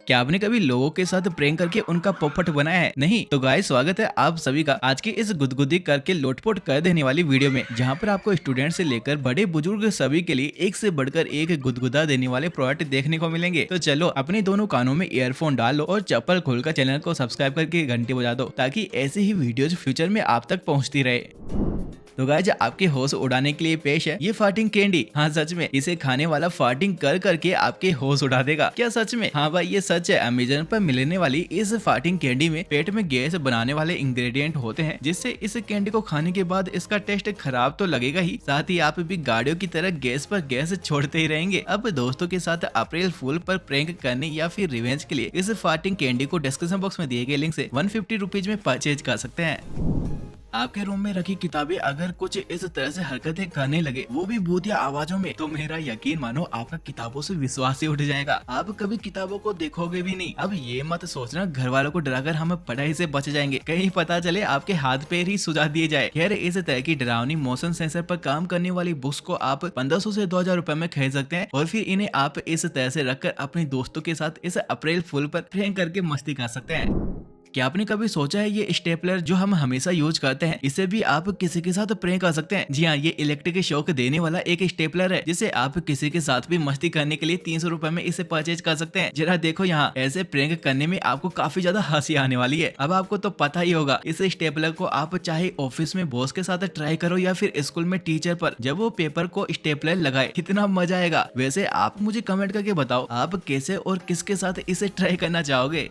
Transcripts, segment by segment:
क्या आपने कभी लोगों के साथ प्रैंक करके उनका पोपट बनाया है? नहीं तो गाइस, स्वागत है आप सभी का आज की इस गुदगुदी करके लोटपोट कर देने वाली वीडियो में, जहां पर आपको स्टूडेंट से लेकर बड़े बुजुर्ग सभी के लिए एक से बढ़कर एक गुदगुदा देने वाले प्रोडक्ट देखने को मिलेंगे। तो चलो अपने दोनों कानों में ईयरफोन डाल लो और चप्पल खोलकर चैनल को सब्सक्राइब करके घंटी बजा दो, ताकि ऐसी ही वीडियोज फ्यूचर में आप तक पहुँचती रहे। तो गाइस, आपके होश उड़ाने के लिए पेश है ये फार्टिंग कैंडी। हाँ सच में, इसे खाने वाला फार्टिंग कर करके आपके होश उड़ा देगा। क्या सच में? हाँ भाई, ये सच है। अमेज़न पर मिलने वाली इस फार्टिंग कैंडी में पेट में गैस बनाने वाले इंग्रेडिएंट होते हैं, जिससे इस कैंडी को खाने के बाद इसका टेस्ट खराब तो लगेगा ही, साथ ही आप भी गाड़ियों की तरह गैस पर गैस छोड़ते ही रहेंगे। अब दोस्तों के साथ अप्रैल फूल पर प्रैंक करने या फिर रिवेंज के लिए इस फार्टिंग कैंडी को डिस्क्रिप्शन बॉक्स में दिए गए लिंक से 150 रुपीज में परचेज कर सकते हैं। आपके रूम में रखी किताबें अगर कुछ इस तरह से हरकतें करने लगे, वो भी भूतिया आवाजों में, तो मेरा यकीन मानो आपका किताबों से विश्वास ही उठ जाएगा। आप कभी किताबों को देखोगे भी नहीं। अब ये मत सोचना घर वालों को डराकर हम पढ़ाई से बच जाएंगे, कहीं पता चले आपके हाथ पैर ही सुझा दिए जाए। खैर, इस तरह की डरावनी मोशन सेंसर पर काम करने वाली बुक्स को आप 1500 से 2000 रुपए में खरीद सकते हैं, और फिर इन्हें आप इस तरह से रखकर अपने दोस्तों के साथ इस अप्रैल फूल पर प्रैंक करके मस्ती कर सकते हैं। क्या आपने कभी सोचा है ये स्टेपलर जो हम हमेशा यूज करते हैं, इसे भी आप किसी के साथ प्रैंक कर सकते हैं? जी हाँ, ये इलेक्ट्रिक शॉक देने वाला एक स्टेपलर है, जिसे आप किसी के साथ भी मस्ती करने के लिए 300 रुपए में इसे परचेज कर सकते हैं। जरा देखो यहाँ, ऐसे प्रैंक करने में आपको काफी ज्यादा हंसी आने वाली है। अब आपको तो पता ही होगा, इस स्टेपलर को आप चाहे ऑफिस में बॉस के साथ ट्राई करो या फिर स्कूल में टीचर पर, जब वो पेपर को स्टेपलर लगाए, कितना मजा आएगा। वैसे आप मुझे कमेंट करके बताओ, आप कैसे और किसके साथ इसे ट्राई करना चाहोगे।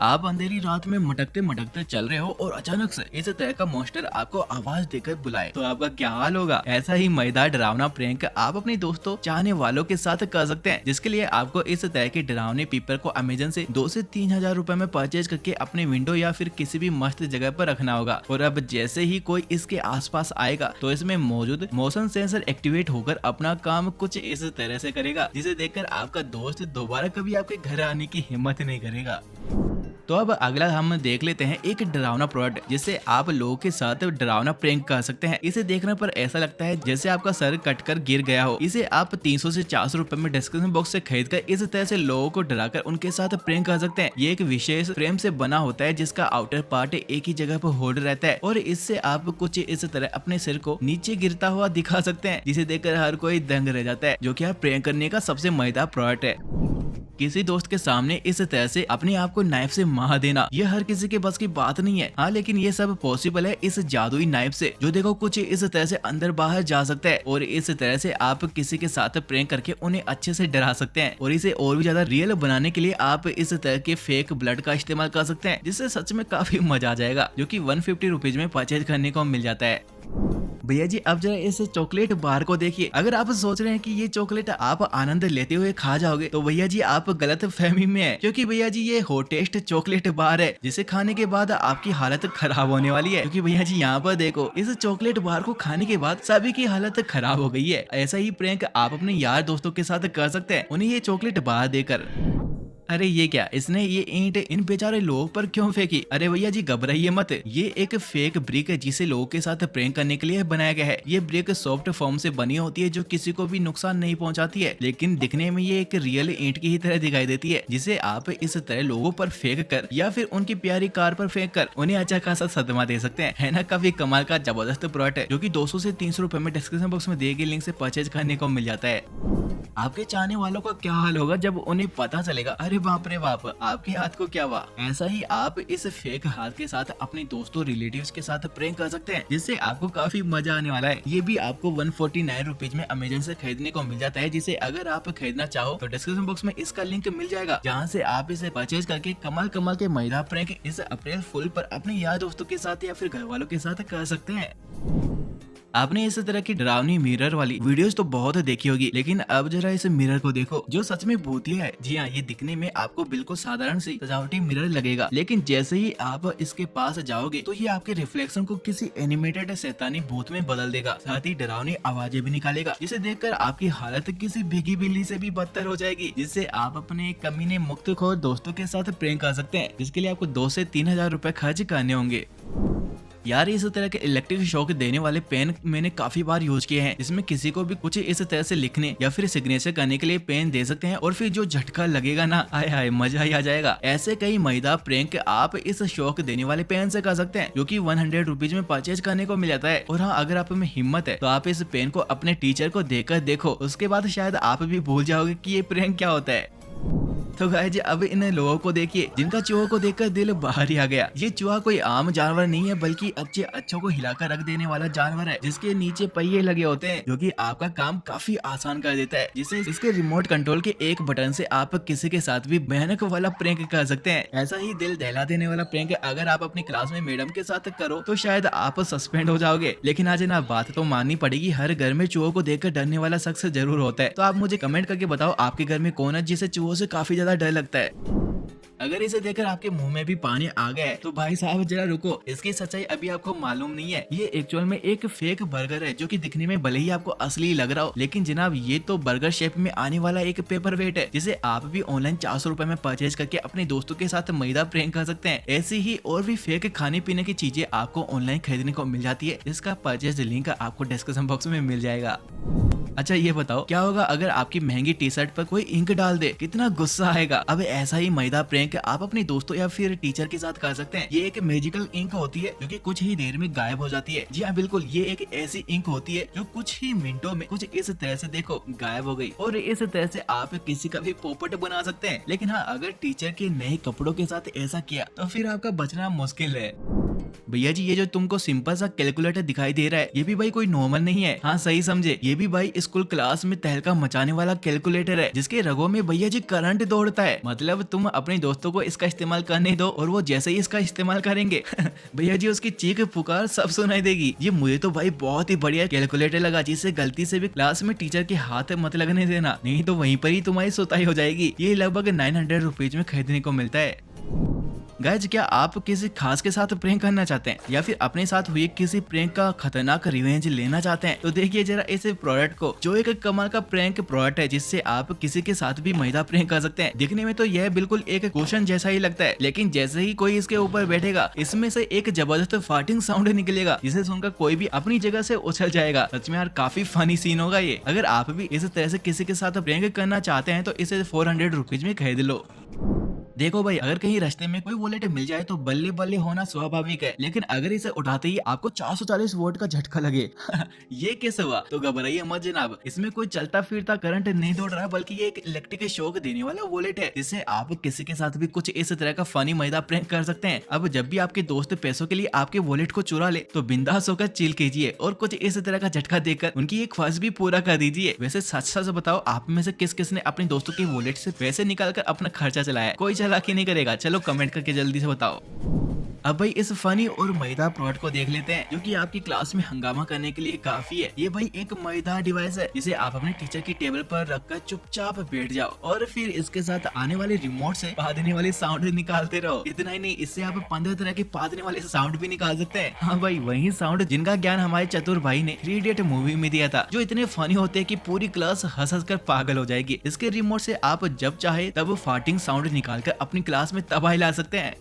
आप अंधेरी रात में मटकते मटकते चल रहे हो और अचानक से इस तरह का मॉन्स्टर आपको आवाज देकर बुलाए, तो आपका क्या हाल होगा। ऐसा ही मजेदार डरावना प्रैंक आप अपने दोस्तों चाहने वालों के साथ कर सकते हैं, जिसके लिए आपको इस तरह के डरावने पेपर को अमेज़न से 2 से 3000 रुपए में परचेज करके अपने विंडो या फिर किसी भी मस्त जगह पर रखना होगा। और अब जैसे ही कोई इसके आसपास आएगा, तो इसमें मौजूद मोशन सेंसर एक्टिवेट होकर अपना काम कुछ इस तरह से करेगा, जिसे देखकर आपका दोस्त दोबारा कभी आपके घर आने की हिम्मत नहीं करेगा। तो अब अगला हम देख लेते हैं एक डरावना प्रोडक्ट, जिससे आप लोगों के साथ डरावना प्रैंक कर सकते हैं। इसे देखने पर ऐसा लगता है जैसे आपका सर कटकर गिर गया हो। इसे आप 300 से 400 रुपए में डिस्क्रिप्शन बॉक्स से खरीद कर इस तरह से लोगों को डराकर उनके साथ प्रैंक कर सकते हैं। ये एक विशेष फ्रेम से बना होता है, जिसका आउटर पार्ट एक ही जगह पर होल्ड रहता है, और इससे आप कुछ इस तरह अपने सिर को नीचे गिरता हुआ दिखा सकते हैं, जिसे देखकर हर कोई दंग रह जाता है, जो कि आप प्रैंक करने का सबसे मजेदार प्रोडक्ट है। किसी दोस्त के सामने इस तरह से अपने आप को नाइफ से मार देना, ये हर किसी के बस की बात नहीं है। हाँ, लेकिन ये सब पॉसिबल है इस जादुई नाइफ से, जो देखो कुछ इस तरह से अंदर बाहर जा सकता है, और इस तरह से आप किसी के साथ प्रैंक करके उन्हें अच्छे से डरा सकते हैं। और इसे और भी ज्यादा रियल बनाने के लिए आप इस तरह के फेक ब्लड का इस्तेमाल कर सकते हैं, जिससे सच में काफी मजा आ जाएगा, जो कि 150 रुपीज में परचेज करने को मिल जाता है। भैया जी, अब जरा इस चॉकलेट बार को देखिए। अगर आप सोच रहे हैं कि ये चॉकलेट आप आनंद लेते हुए खा जाओगे, तो भैया जी आप गलत फहमी में है, क्योंकि भैया जी ये हॉटेस्ट चॉकलेट बार है, जिसे खाने के बाद आपकी हालत खराब होने वाली है। क्योंकि भैया जी यहाँ पर देखो, इस चॉकलेट बार को खाने के बाद सभी की हालत खराब हो गई है। ऐसा ही प्रैंक आप अपने यार दोस्तों के साथ कर सकते हैं, उन्हें ये चॉकलेट बार देकर। अरे ये क्या, इसने ये ईंट इन बेचारे लोगों पर क्यों फेंकी? अरे भैया जी घबराइए मत, ये एक फेक ब्रिक है, जिसे लोगों के साथ प्रैंक करने के लिए बनाया गया है। ये ब्रिक सॉफ्ट फॉर्म से बनी होती है, जो किसी को भी नुकसान नहीं पहुंचाती है, लेकिन दिखने में ये एक रियल ईंट की ही तरह दिखाई देती है, जिसे आप इस तरह लोगों पर फेंक कर या फिर उनकी प्यारी कार पर फेंक कर उन्हें अच्छा खासा सदमा दे सकते हैं। है ना, काफी कमाल का जबरदस्त प्रोडक्ट है, जो की 200 से 300 रुपए में डिस्क्रिप्शन बॉक्स में दिए गए लिंक से परचेज करने को मिल जाता है। आपके चाहने वालों का क्या हाल होगा जब उन्हें पता चलेगा, अरे बाप रे बाप, आपके हाथ को क्या हुआ। ऐसा ही आप इस फेक हाथ के साथ अपने दोस्तों रिलेटिव्स के साथ प्रैंक कर सकते हैं, जिससे आपको काफी मजा आने वाला है। ये भी आपको 149 रुपीज में अमेज़न से खरीदने को मिल जाता है, जिसे अगर आप खरीदना चाहो तो डिस्क्रिप्शन बॉक्स में इसका लिंक मिल जाएगा, जहाँ से आप इसे परचेज करके कमाल कमाल के मजेदार प्रैंक इस अप्रैल फूल पर अपने यार दोस्तों के साथ या फिर घर वालों के साथ कर सकते हैं। आपने इस तरह की डरावनी मिरर वाली वीडियोस तो बहुत देखी होगी, लेकिन अब जरा इस मिरर को देखो, जो सच में भूतिया है। जी हाँ, ये दिखने में आपको बिल्कुल साधारण सी सजावटी मिरर लगेगा, लेकिन जैसे ही आप इसके पास जाओगे, तो ये आपके रिफ्लेक्शन को किसी एनिमेटेड शैतानी भूत में बदल देगा, साथ ही डरावनी आवाजें भी निकालेगा, जिसे देखकर आपकी हालत किसी भीगी बिल्ली से भी बदतर हो जाएगी, जिससे आप अपने कमीने मुक्तखोर दोस्तों के साथ प्रैंक कर सकते हैं, जिसके लिए आपको 2 से 3000 रुपए खर्च करने होंगे। यार इस तरह के इलेक्ट्रिक शॉक देने वाले पेन मैंने काफी बार यूज किए हैं, जिसमें किसी को भी कुछ इस तरह से लिखने या फिर सिग्नेचर करने के लिए पेन दे सकते हैं और फिर जो झटका लगेगा ना, आय हाय मजा ही आ जाएगा। ऐसे कई मजेदार प्रैंक आप इस शॉक देने वाले पेन से कर सकते हैं, जो कि 100 रुपीज में परचेज करने को मिल जाता है। और हाँ, अगर आप में हिम्मत है तो आप इस पेन को अपने टीचर को देकर देखो, उसके बाद शायद आप भी भूल जाओगे कि ये प्रैंक क्या होता है। तो गाइस अब इन लोगों को देखिए जिनका चूहों को देखकर दिल बाहर ही आ गया। ये चूहा कोई आम जानवर नहीं है, बल्कि अच्छे अच्छों को हिलाकर रख देने वाला जानवर है, जिसके नीचे पहिए लगे होते हैं, जो कि आपका काम काफी आसान कर देता है। जिसे इसके रिमोट कंट्रोल के एक बटन से आप किसी के साथ भी भयानक वाला प्रैंक कर सकते हैं। ऐसा ही दिल दहला देने वाला प्रैंक अगर आप अपनी क्लास में मैडम के साथ करो तो शायद आप सस्पेंड हो जाओगे। लेकिन आज ना बात तो माननी पड़ेगी, हर घर में चूहों को देखकर डरने वाला शख्स जरूर होता है। तो आप मुझे कमेंट करके बताओ आपके घर में कौन है जिसे चूहों से काफी ज्यादा डर लगता है। अगर इसे देखकर आपके मुंह में भी पानी आ गया है तो भाई साहब जरा रुको, इसकी सच्चाई अभी आपको मालूम नहीं है। ये एक्चुअल में एक फेक बर्गर है, जो कि दिखने में भले ही आपको असली लग रहा हो, लेकिन जनाब ये तो बर्गर शेप में आने वाला एक पेपर वेट है, जिसे आप भी ऑनलाइन 400 रुपए में परचेज करके अपने दोस्तों के साथ मजेदार प्रैंक कर सकते हैं। ऐसी ही और भी फेक खाने पीने की चीजें आपको ऑनलाइन खरीदने को मिल जाती है, जिसका परचेज लिंक आपको डिस्क्रिप्शन बॉक्स में मिल जाएगा। अच्छा ये बताओ क्या होगा अगर आपकी महंगी टी शर्ट पर कोई इंक डाल दे, कितना गुस्सा आएगा। अब ऐसा ही मजेदार प्रैंक आप अपने दोस्तों या फिर टीचर के साथ कर सकते हैं। ये एक मैजिकल इंक होती है जो कि कुछ ही देर में गायब हो जाती है। जी हाँ बिल्कुल, ये एक ऐसी इंक होती है जो कुछ ही मिनटों में कुछ इस तरह से देखो गायब हो गई, और इस तरह से आप किसी का भी पोपट बना सकते हैं। लेकिन हाँ, अगर टीचर के नए कपड़ों के साथ ऐसा किया तो फिर आपका बचना मुश्किल है। भैया जी ये जो तुमको सिंपल सा कैलकुलेटर दिखाई दे रहा है, ये भी भाई कोई नॉर्मल नहीं है। हाँ सही समझे, ये भी भाई स्कूल क्लास में तहलका मचाने वाला कैलकुलेटर है, जिसके रगों में भैया जी करंट दौड़ता है। मतलब तुम अपने दोस्तों को इसका इस्तेमाल करने दो और वो जैसे ही इसका इस्तेमाल करेंगे भैया जी उसकी चीख पुकार सब सुनाई देगी। ये मुझे तो भाई बहुत ही बढ़िया कैलकुलेटर लगा, जिससे गलती से भी क्लास में टीचर के हाथ मत लगने देना, नहीं तो वहीं पर ही तुम्हारी सुताई हो जाएगी। ये लगभग 900 रुपीज में खरीदने को मिलता है। गाइज क्या आप किसी खास के साथ प्रैंक करना चाहते हैं या फिर अपने साथ हुए किसी प्रैंक का खतरनाक रिवेंज लेना चाहते हैं, तो देखिए जरा इस प्रोडक्ट को, जो एक कमाल का प्रैंक प्रोडक्ट है, जिससे आप किसी के साथ भी मजेदार प्रैंक कर सकते हैं। दिखने में तो यह बिल्कुल एक क्वेश्चन जैसा ही लगता है, लेकिन जैसे ही कोई इसके ऊपर बैठेगा इसमें से एक जबरदस्त फार्टिंग साउंड निकलेगा, जिसे सुनकर कोई भी अपनी जगह से उछल जाएगा। सच में यार काफी फनी सीन होगा ये। अगर आप भी इस तरह से किसी के साथ प्रैंक करना चाहते हैं तो इसे 400 रुपीज में खरीद लो। देखो भाई, अगर कहीं रास्ते में कोई वॉलेट मिल जाए तो बल्ले बल्ले होना स्वाभाविक है, लेकिन अगर इसे उठाते ही आपको 440 वोल्ट का झटका लगे ये कैसे हुआ? तो घबराइए मत जनाब, इसमें कोई चलता फिरता करंट नहीं दौड़ रहा, बल्कि ये एक इलेक्ट्रिक शॉक देने वाला वॉलेट है, जिससे आप किसी के साथ भी कुछ इस तरह का फनी मजेदार प्रैंक कर सकते हैं। अब जब भी आपके दोस्त पैसों के लिए आपके वॉलेट को चुरा ले तो बिंदास होकर चिल कीजिए और कुछ इस तरह का झटका देकर उनकी एक ख्वाहिश भी पूरा कर दीजिए। वैसे सच सच बताओ, आप में से किस किस ने अपने दोस्तों के वॉलेट से पैसे निकालकर अपना खर्चा चलाया? कोई चालाकी नहीं करेगा? चलो कमेंट करके जल्दी से बताओ। अब भाई इस फनी और मजेदार प्रोडक्ट को देख लेते हैं, जो कि आपकी क्लास में हंगामा करने के लिए काफी है। ये भाई एक मजेदार डिवाइस है, जिसे आप अपने टीचर की टेबल पर रखकर चुपचाप बैठ जाओ और फिर इसके साथ आने वाले रिमोट से पादने वाले साउंड निकालते रहो। इतना ही नहीं, इससे आप 15 तरह के पादने वाले साउंड भी निकाल सकते हैं। हाँ भाई, वही साउंड जिनका ज्ञान हमारे चतुर भाई ने 3 इडियट मूवी में दिया था, जो इतने फनी होते हैं कि पूरी क्लास हंस हंस कर पागल हो जाएगी। इसके रिमोट से आप जब चाहे तब फार्टिंग साउंड निकालकर अपनी क्लास में तबाही ला सकते हैं।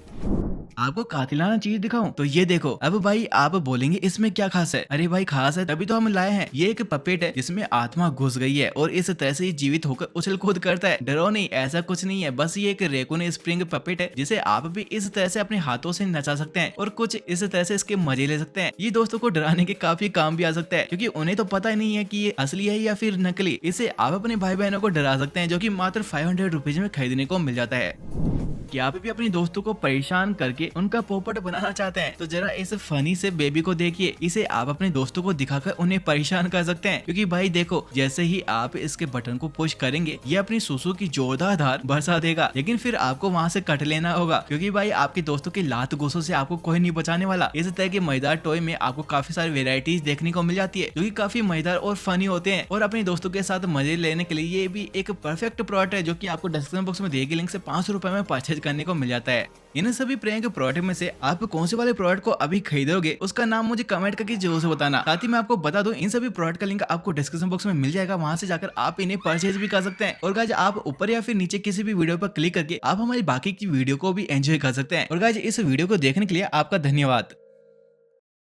आपको कातिलाना चीज दिखाऊं तो ये देखो। अब भाई आप बोलेंगे इसमें क्या खास है? अरे भाई खास है तभी तो हम लाए हैं। ये एक पपेट है जिसमें आत्मा घुस गई है और इस तरह से जीवित होकर उछल कूद करता है। डरो नहीं, ऐसा कुछ नहीं है, बस ये एक रेकून स्प्रिंग पपेट है, जिसे आप भी इस तरह से अपने हाथों से नचा सकते हैं और कुछ इस तरह से इसके मजे ले सकते हैं। ये दोस्तों को डराने के काफी काम भी आ सकता है, क्योंकि उन्हें तो पता ही नहीं है कि ये असली है या फिर नकली। इसे आप अपने भाई बहनों को डरा सकते हैं, जो कि मात्र 500 रुपीज में खरीदने को मिल जाता है। क्या आप भी अपने दोस्तों को परेशान करके उनका पोपट बनाना चाहते हैं? तो जरा इस फनी से बेबी को देखिए। इसे आप अपने दोस्तों को दिखाकर उन्हें परेशान कर सकते हैं, क्योंकि भाई देखो जैसे ही आप इसके बटन को पुश करेंगे ये अपनी सुसु की जोरदार धार बरसा देगा, लेकिन फिर आपको वहां से कट लेना होगा, क्योंकि भाई आपके दोस्तों की लात गोसों से आपको कोई नहीं बचाने वाला। इस तरह के मजेदार टॉय में आपको काफी सारी वेराइटीज देखने को मिल जाती है, जो कि काफी मजेदार और फनी होते हैं। और अपने दोस्तों के साथ मजे लेने के लिए ये भी एक परफेक्ट प्रोडक्ट है, जो कि आपको डिस्क्रिप्शन बॉक्स में दिए गए लिंक से 500 रुपए में परचेज करने को मिल जाता है। इन सभी प्रैंक प्रोडक्ट में से आप कौन से वाले प्रोडक्ट को अभी खरीदोगे, उसका नाम मुझे कमेंट करके जरूर से बताना। साथ ही मैं आपको बता दूं, इन सभी प्रोडक्ट का लिंक आपको डिस्क्रिप्शन बॉक्स में मिल जाएगा, वहां से जाकर आप इन्हें परचेज भी कर सकते हैं। और गाइस आप ऊपर या फिर नीचे किसी भी वीडियो पर क्लिक करके आप हमारी बाकी की वीडियो को भी एंजॉय कर सकते हैं। और गाइस इस वीडियो को देखने के लिए आपका धन्यवाद।